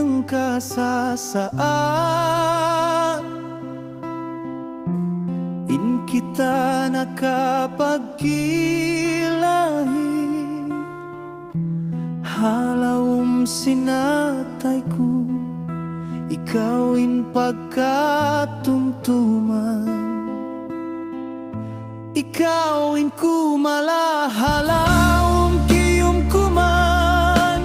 ng kasasaan. In kita nakapagkilahi, halawom sinatay ko, ikawin pagkatumtuman. Ikawin ko malahalawom kiyom kuman.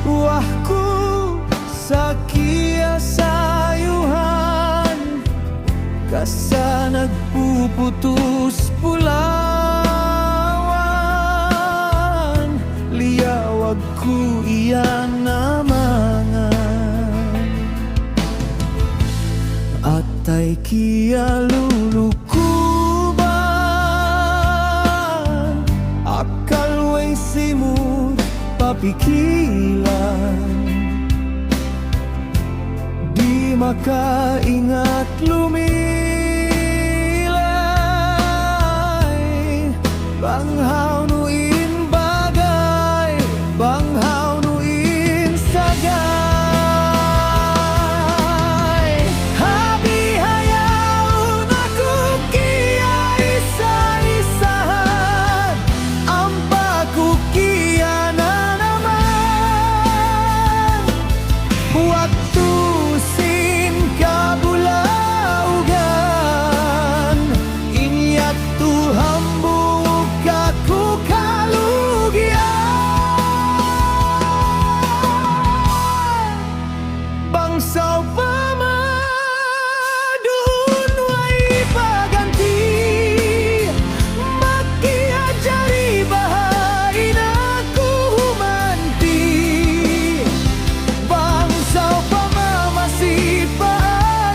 Wahku sa kiyasayuhan, kasa nagpuputus pulawan. Liyawag ko iyan namangan, atay kiya lulukuban. Akalway simut papikilan, di makaingat lumilay. Banghaw nuin bagay, banghaw nuin sagay. Habi-hayaw na ko kiya isa-isahan, ampa ko kiya na naman. Waktu sin kabulaugan, inyat tu hambuk aku kalugian. Bangsaw pamadun way paganti, makiajari bahain aku humanti. Bangsaw pamamasi pa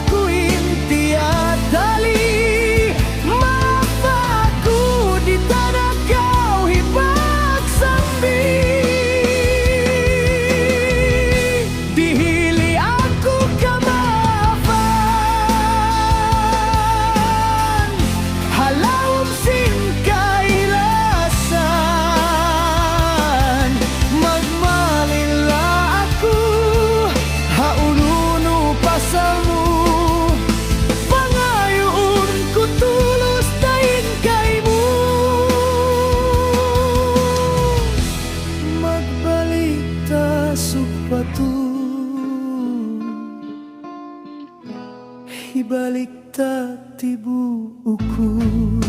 aku inti at dali, maaf aku di tanah kau hipagsambi. Dihili aku kamaafan, halawom sin kailasan. Magmalila ako, haununo pasalmu. Pangayoon ko tulos dahin kaymo, magbalik ta sugpatun, ibalik ta tibuukon.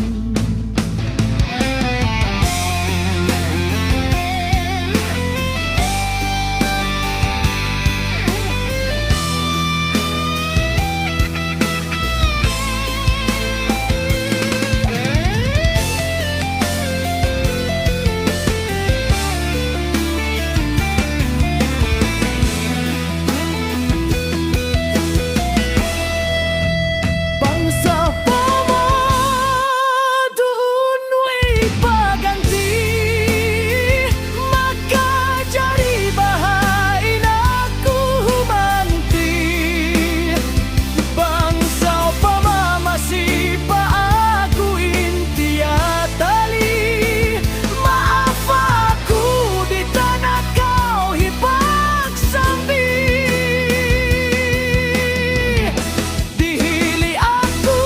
Bangsa pamadun way paganti, makajari bahain aku humanti. Bangsa pamamasi pa aku inti at dali, maaf aku di tanah kau hipagsambi. Dihili aku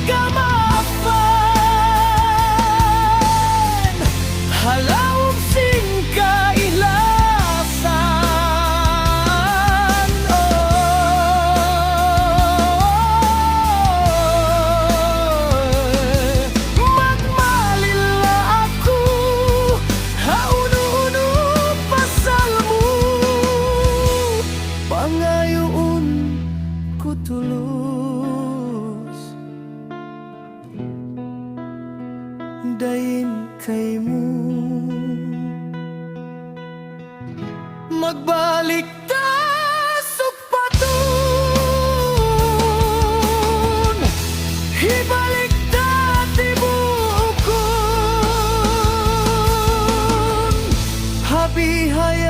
kamaafan, halawom sin kailasan. Magmalila ako, haununo pasalmu. Pangayoon ko tulos dahin kaymo. Magbalik ta sugpatun, ibalik ta tibuukon. Habi-hayaw